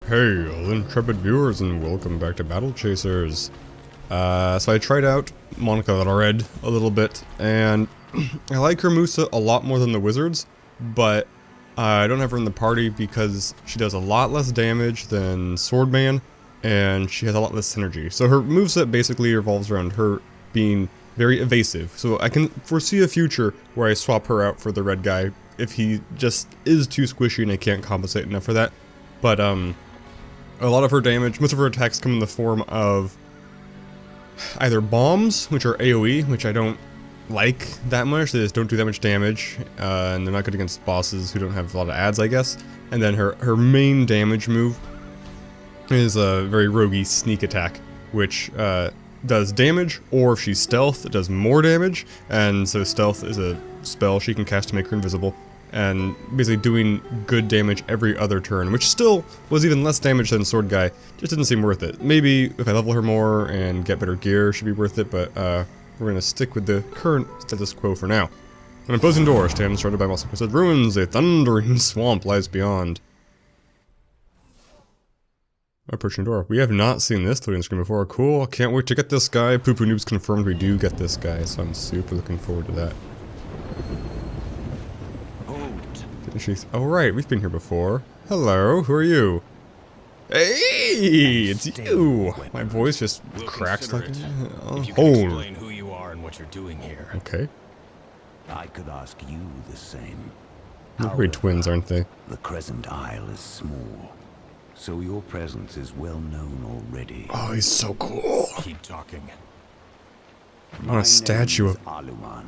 Hey, all intrepid viewers, and welcome back to Battle Chasers. So I tried out Monica the Red a little bit, and I like her moveset a lot more than the wizards, but I don't have her in the party because she does a lot less damage than Swordman, and she has a lot less synergy. So her moveset basically revolves around her being very evasive, so I can foresee a future where I swap her out for the red guy if he just is too squishy and I can't compensate enough for that. But a lot of her damage, most of her attacks come in the form of either bombs, which are AoE, which I don't like that much. They just don't do that much damage, and they're not good against bosses who don't have a lot of adds, I guess. And then her main damage move is a very roguey sneak attack, which does damage, or if she's stealth, it does more damage. And so stealth is a spell she can cast to make her invisible, and basically doing good damage every other turn, which still was even less damage than Sword Guy. Just didn't seem worth it. Maybe if I level her more and get better gear, should be worth it, but we're gonna stick with the current status quo for now. An imposing door stands surrounded by moss-encrusted ruins. A thundering swamp lies beyond. Approaching door. We have not seen this loading screen before. Cool. Can't wait to get this guy. Poo Poo Noobs confirmed we do get this guy, so I'm super looking forward to that. Oh right, we've been here before. Hello, who are you? Hey, it's you! My voice just cracks like a if you can hole. explain who you are and what you're doing here. Okay. I could ask you the same. They're very twins, aren't they? The Crescent Isle is small, so your presence is well known already. Oh, he's so cool. Keep talking. On a statue of Aluman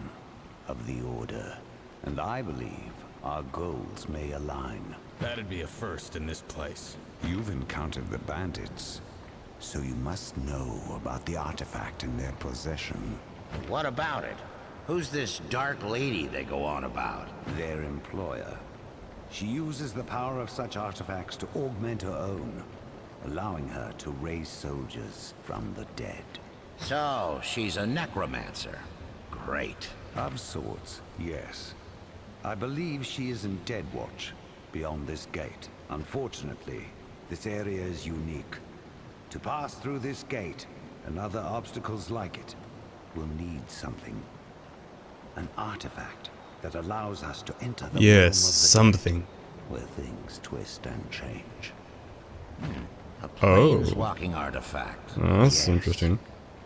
of the Order, and I believe our goals may align. That'd be a first in this place. You've encountered the bandits, so you must know about the artifact in their possession. What about it? Who's this dark lady they go on about? Their employer. She uses the power of such artifacts to augment her own, allowing her to raise soldiers from the dead. So, she's a necromancer. Great. Of sorts, yes. I believe she is in Deadwatch, beyond this gate. Unfortunately, this area is unique. To pass through this gate, and other obstacles like it, we'll need something. An artifact that allows us to enter the realm of the something. dead, where things twist and change. A planeswalking artifact. Oh, that's Yes. interesting.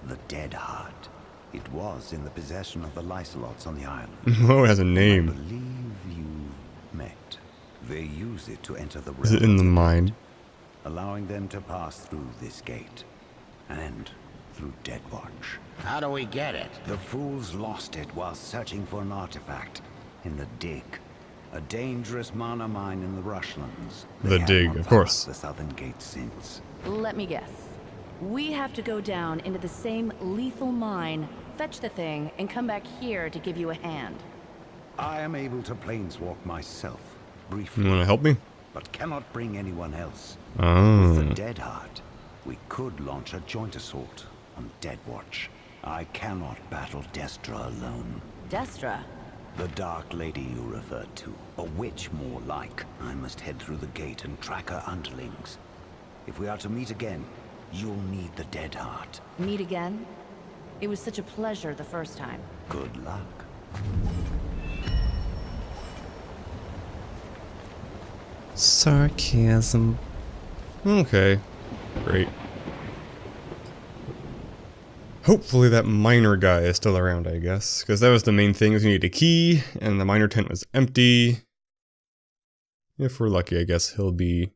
The Dead Heart. It was in the possession of the Lycelots on the island. Oh, it has a I name. believe you met. They use it to enter the realm Is it in of the mine? allowing them to pass through this gate and through Deadwatch. How do we get it? The fools lost it while searching for an artifact in the Dig, a dangerous mana mine in the Rushlands. The They have Dig, not of course. passed the southern gate since. Let me guess. We have to go down into the same lethal mine, fetch the thing, and come back here to give you a hand. I am able to planeswalk myself, You briefly, want to help me? but cannot bring anyone else. Oh. With the Dead Heart, we could launch a joint assault on Deadwatch. I cannot battle Destra alone. Destra? The Dark Lady you referred to, a witch more like. I must head through the gate and track her underlings. If we are to meet again, you'll need the Dead Heart. Meet again? It was such a pleasure the first time. Good luck. Sarcasm. Okay. Great. Hopefully that miner guy is still around, I guess. Because that was the main thing, was we needed a key, and the miner tent was empty. If we're lucky, I guess he'll be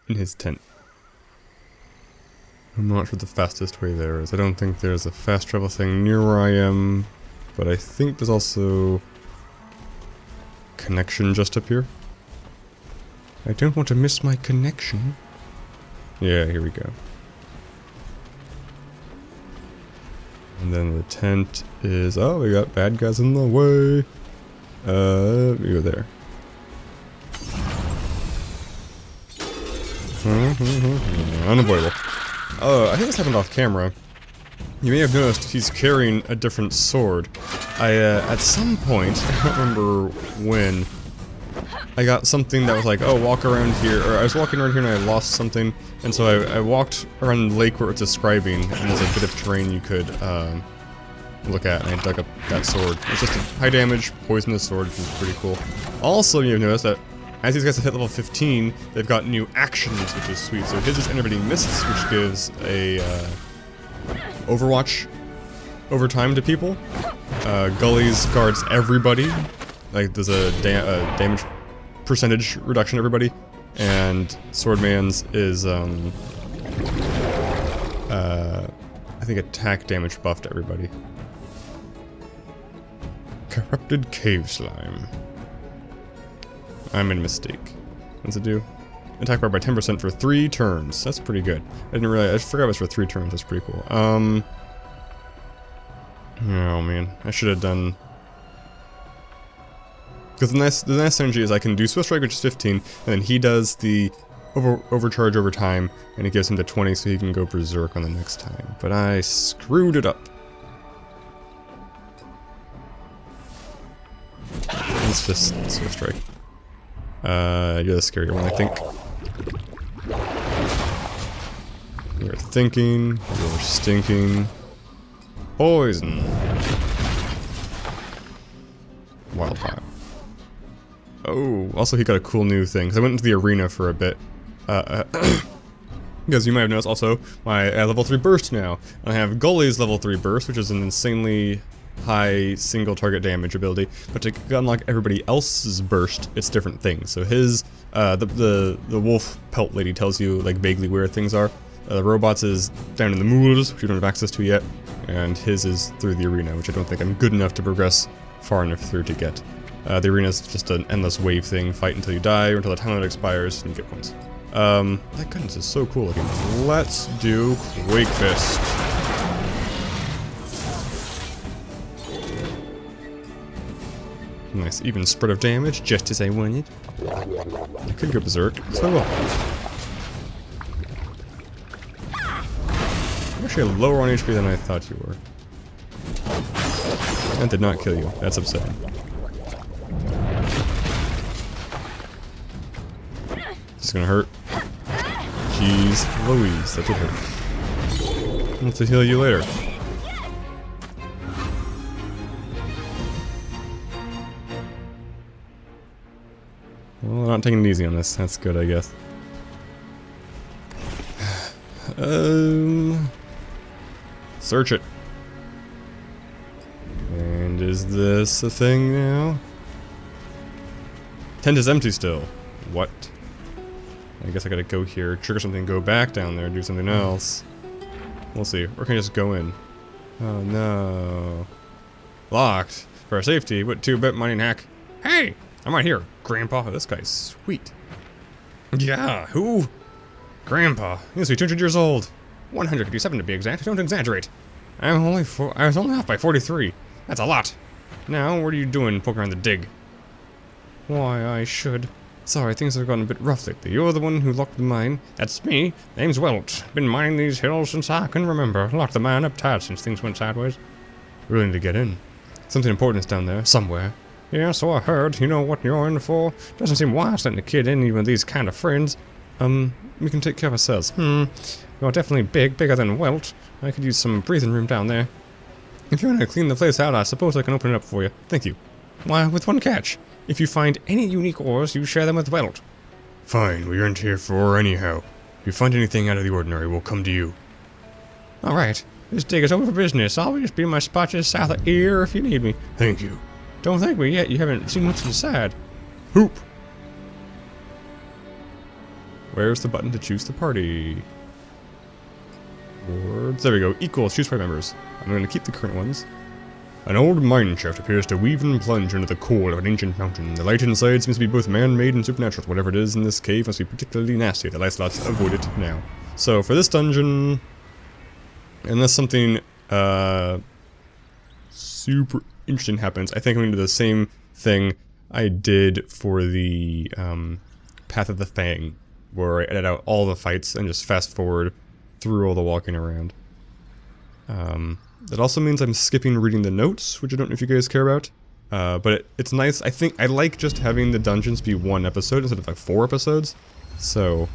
in his tent. I'm not sure the fastest way there is. I don't think there's a fast travel thing near where I am, but I think there's also connection just up here. I don't want to miss my connection. Yeah, here we go. And then the tent is... Oh, we got bad guys in the way. We go there. Unavoidable. I think this happened off camera. You may have noticed he's carrying a different sword. At some point, I don't remember when, I got something that was like, oh, walk around here, or I was walking around here and I lost something, and so I walked around the lake where it's describing, and there's a bit of terrain you could look at, and I dug up that sword. It's just a high damage, poisonous sword, which is pretty cool. Also, you've noticed that as these guys have hit level 15, they've got new actions, which is sweet. So his is Enervating Mists, which gives a Overwatch over time to people. Gullies guards everybody. Like, there's a damage percentage reduction to everybody. And Swordman's is, I think attack damage buff to everybody. Corrupted Cave Slime. I made a mistake. What's it do? Attack bar by 10% for 3 turns. That's pretty good. I didn't realize. I forgot it was for 3 turns. That's pretty cool. Oh man, I should have done. Because the nice synergy is I can do Swift Strike, which is 15, and then he does the overcharge over time, and it gives him to 20, so he can go berserk on the next time. But I screwed it up. It's just Swift Strike. You're the scarier one, I think. You're thinking, you're stinking. Poison. Wildfire. Oh, also he got a cool new thing, because I went into the arena for a bit. Because you might have noticed also, my level 3 burst now. And I have Gully's level 3 burst, which is an insanely high single target damage ability, but to unlock everybody else's burst, it's different things. So his, the wolf pelt lady tells you like vaguely where things are. The robots is down in the moors, which you don't have access to yet, and his is through the arena, which I don't think I'm good enough to progress far enough through to get. The arena is just an endless wave thing, fight until you die, or until the time limit expires, and you get points. That goodness is so cool looking. Let's do Quake Fist. Nice even spread of damage, just as I wanted. I could go berserk, so I will. You're actually lower on HP than I thought you were. That did not kill you. That's upsetting. This is gonna hurt. Jeez Louise, that would hurt. I'll have to heal you later. Well, I'm not taking it easy on this. That's good, I guess. Search it. And is this a thing now? Tent is empty still. What? I guess I gotta go here, trigger something, go back down there, do something else. We'll see. Or can I just go in? Oh no. Locked. For our safety, but 2-bit mining hack. Hey! I'm right here. Grandpa. This guy's sweet. Yeah, who? Grandpa. He must be 200 years old. 157 to be exact. Don't exaggerate. I was only off by 43. That's a lot. Now, what are you doing poking around the dig? Why, I should. Sorry, things have gone a bit rough lately. You're the one who locked the mine. That's me. Name's Welt. Been mining these hills since I can remember. Locked the mine up tight since things went sideways. Really need to get in. Something important is down there, somewhere. Yeah, so I heard. You know what you're in for? Doesn't seem wise letting a kid in even with these kind of friends. We can take care of ourselves. You're definitely bigger than Welt. I could use some breathing room down there. If you want to clean the place out, I suppose I can open it up for you. Thank you. Why, with one catch. If you find any unique ores, you share them with Welt. Fine, we aren't here for ore anyhow. If you find anything out of the ordinary, we'll come to you. Alright, this dig is over for business. I'll just be in my spot just south of here if you need me. Thank you. Don't thank me yet, you haven't seen what's inside. Hoop! Where's the button to choose the party? Boards. There we go. Equals. Choose 5 members. I'm going to keep the current ones. An old mine shaft appears to weave and plunge into the core of an ancient mountain. The light inside seems to be both man-made and supernatural. Whatever it is in this cave must be particularly nasty. The Lancelots avoid it now. So for this dungeon, unless something super interesting happens, I think I'm going to do the same thing I did for the Path of the Fang, where I edit out all the fights and just fast forward through all the walking around. That also means I'm skipping reading the notes, which I don't know if you guys care about. But it's nice. I think I like just having the dungeons be one episode instead of like 4 episodes. So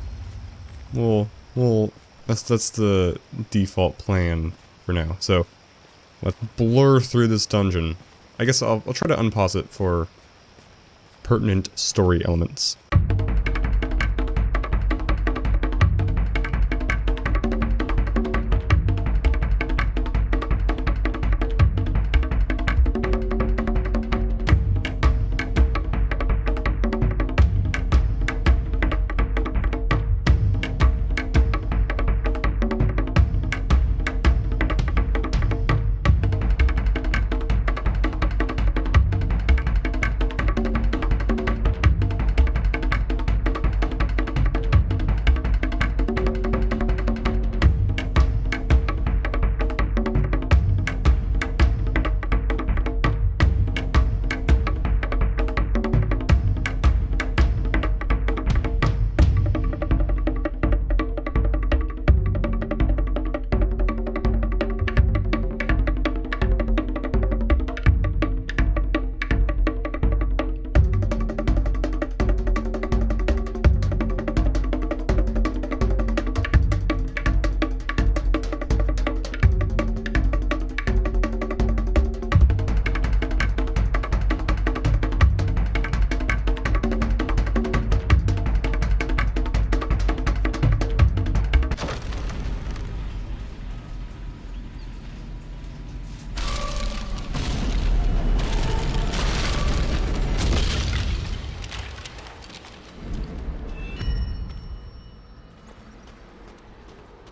that's the default plan for now. So let's blur through this dungeon. I guess I'll try to unpause it for pertinent story elements.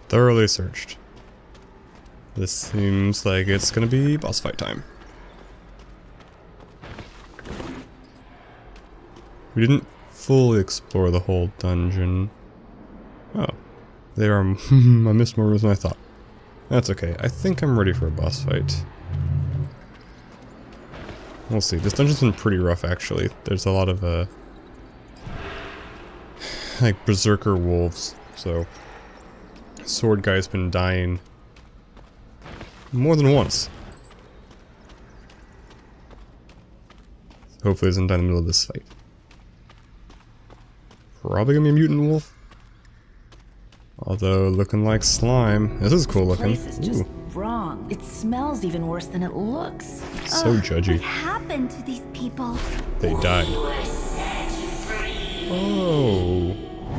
Thoroughly searched. This seems like it's gonna be boss fight time. We didn't fully explore the whole dungeon. Oh. There are I missed more rooms than I thought. That's okay. I think I'm ready for a boss fight. We'll see. This dungeon's been pretty rough actually. There's a lot of like berserker wolves, so sword guy's been dying more than once. Hopefully he doesn't die in the middle of this fight. Probably gonna be a mutant wolf. Although looking like slime. This is cool looking. This place is just wrong. It smells even worse than it looks. So judgy. What happened to these people? They died. Oh.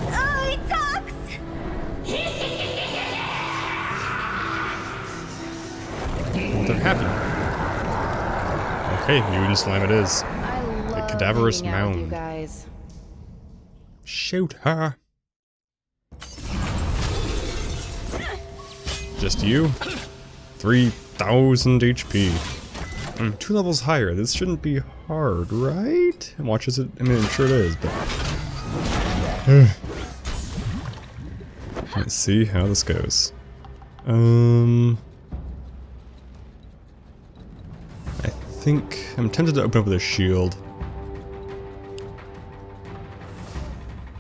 Oh, he talks! Well, they're happy. Okay, mutant slime it is. I love cadaverous hanging out with you mound. guys. Shoot her. Just you? 3,000 HP. 2 levels higher. This shouldn't be hard, right? Watches it. I mean, I'm sure it is, but. Let's see how this goes. I think I'm tempted to open up with a shield.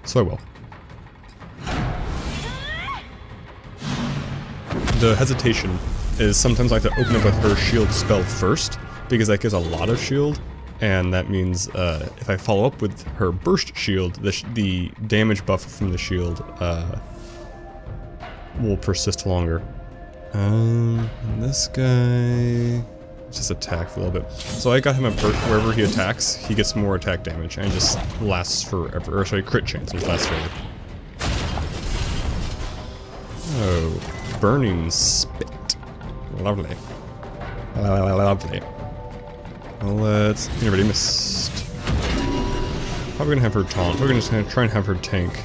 So I will. The hesitation is sometimes I like to open up with her shield spell first, because that gives a lot of shield, and that means if I follow up with her burst shield, the damage buff from the shield will persist longer. And this guy just attacked a little bit. So I got him a burst. Wherever he attacks, he gets more attack damage, and it just lasts forever. Or sorry, crit chance, which lasts forever. Oh, burning spit. Lovely. Lovely. Well, let's... You already missed. Probably gonna have her taunt. We're gonna try and have her tank.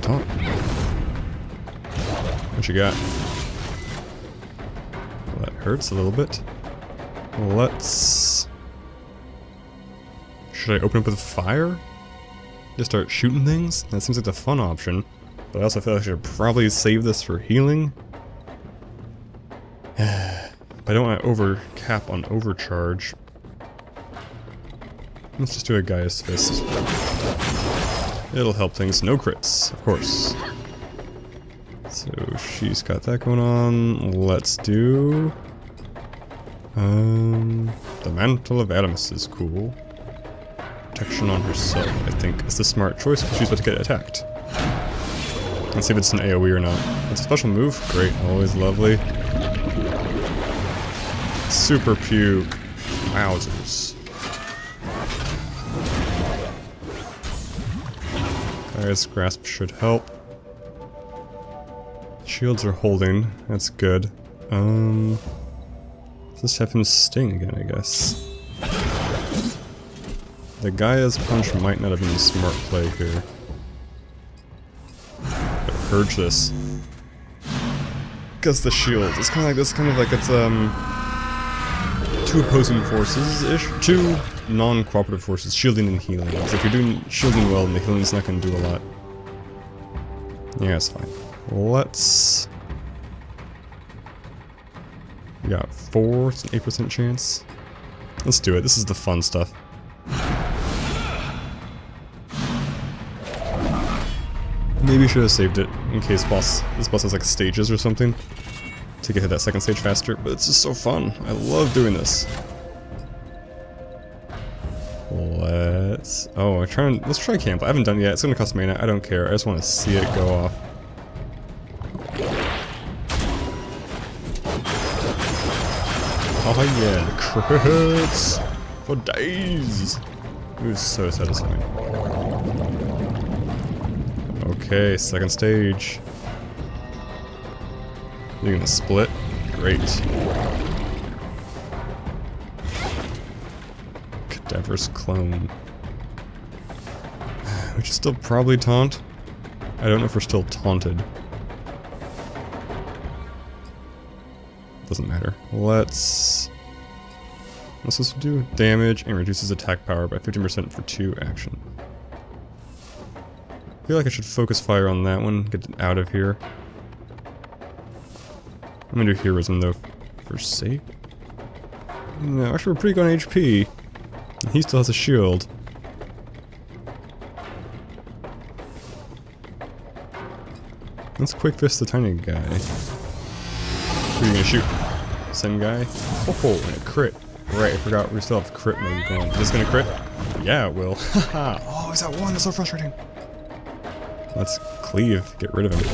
Taunt. What you got? Well, that hurts a little bit. Well, let's... Should I open up with fire? Just start shooting things? That seems like the fun option. But I also feel like I should probably save this for healing. But I don't want to overcap on overcharge. Let's just do a Gaia's Fist. It'll help things. No crits, of course. Let's So she's got that going on. Let's do... the Mantle of Aramis is cool. Protection on herself, I think, is the smart choice because she's about to get attacked. Let's see if it's an AoE or not. It's a special move. Great, always lovely. Super puke. Wowzers. Gaia's Grasp should help. Shields are holding. That's good. Let's have him sting again, I guess. The Gaia's Punch might not have been a smart play here. But purge this. Because the shield. It's kind of like this, it's two opposing forces-ish. Two non-cooperative forces, shielding and healing. So if you're doing shielding well, and the healing's not going to do a lot. Yeah, it's fine. Let's... We got 4, it's an 8% chance. Let's do it, this is the fun stuff. Maybe we should have saved it in case this boss has like stages or something to get to that second stage faster, but it's just so fun. I love doing this. Let's try camp. I haven't done it yet. It's gonna cost mana. I don't care. I just want to see it go off. Oh yeah, crits for days. It was so satisfying. Okay, second stage. You're gonna split? Great. Cadaver's Clone. We should still probably taunt. I don't know if we're still taunted. Doesn't matter. What's this do? Damage and reduces attack power by 15% for 2 action. I feel like I should focus fire on that one, get it out of here. I'm gonna do heroism though, for sake. No, actually we're pretty good on HP. And he still has a shield. Let's quick fist the tiny guy. Who are you gonna shoot? Same guy? Oh, and a crit. Right, I forgot we still have crit mode going. Is this gonna crit? Yeah, it will. Haha. Oh, he's at 1, that's so frustrating. Let's cleave, get rid of him.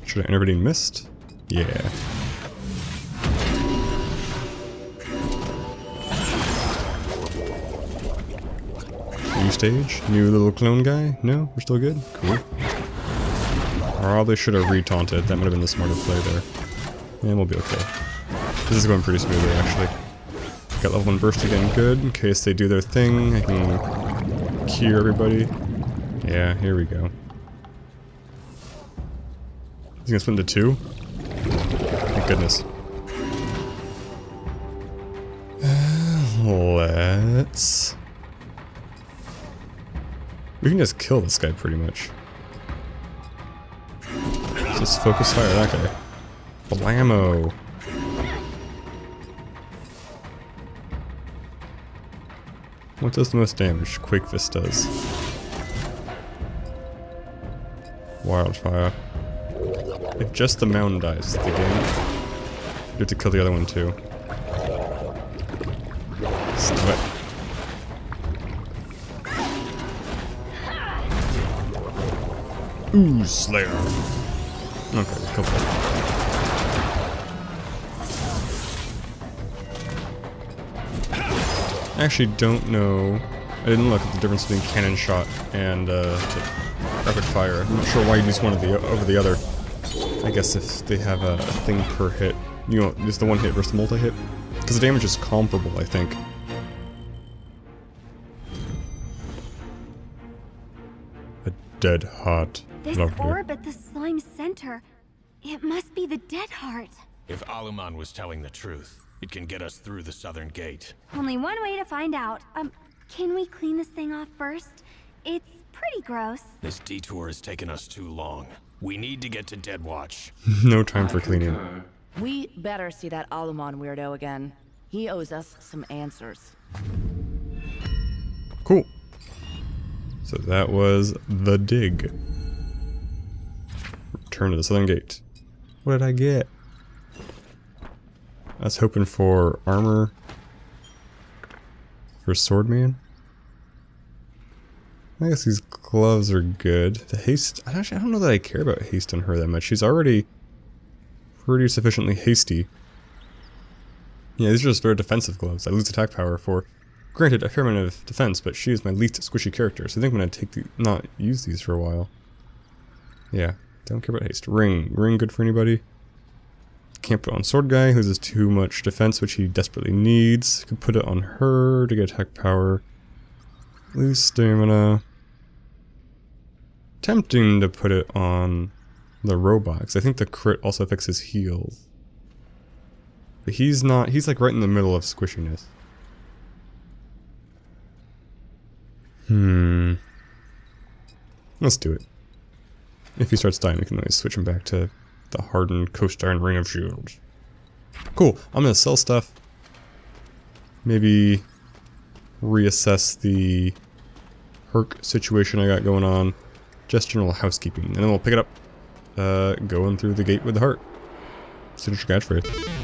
Should I enter everything missed? Yeah. New stage? New little clone guy? No? We're still good? Cool. Probably should have re-taunted. That might have been the smarter play there. And we'll be okay. This is going pretty smoothly, actually. Got level 1 burst again, good. In case they do their thing, I can cure everybody. Yeah, here we go. He's gonna split into 2? Thank goodness. Let's... We can just kill this guy pretty much. Just focus fire that guy. Blammo! What does the most damage? Quake Fist does. Wildfire. If just the mountain dies, the game. You have to kill the other one too. Stop it. Ooh, Slayer. Okay, kill that. I actually don't know. I didn't look at the difference between cannon shot and rapid fire. I'm not sure why you use one over the other. I guess if they have a thing per hit. You know, just the one hit versus the multi-hit. Because the damage is comparable, I think. A dead heart. This Lovely. orb at the slime center. It must be the dead heart. If Aluman was telling the truth, it can get us through the southern gate. Only one way to find out. Can we clean this thing off first? It's pretty gross. This detour has taken us too long. We need to get to Deadwatch. No time for cleaning. We better see that Aluman weirdo again. He owes us some answers. Cool. So that was the dig. Return to the southern gate. What did I get? I was hoping for armor for Swordman. I guess these gloves are good. The haste, I don't know that I care about haste on her that much. She's already pretty sufficiently hasty. Yeah, these are just very defensive gloves. I lose attack power for, granted, a fair amount of defense, but she is my least squishy character, so I think I'm gonna not use these for a while. Yeah, don't care about haste. Ring good for anybody? Can't put it on Sword Guy, who has too much defense, which he desperately needs. Could put it on her to get attack power. Lose stamina. Tempting to put it on the robot, because I think the crit also affects his heals. But he's not, he's like right in the middle of squishiness. Let's do it. If he starts dying, we can always switch him back to the hardened Coast Iron Ring of Shields. Cool, I'm gonna sell stuff. Maybe reassess the herc situation I got going on. Just general housekeeping. And then we'll pick it up going through the gate with the heart. Signature catchphrase.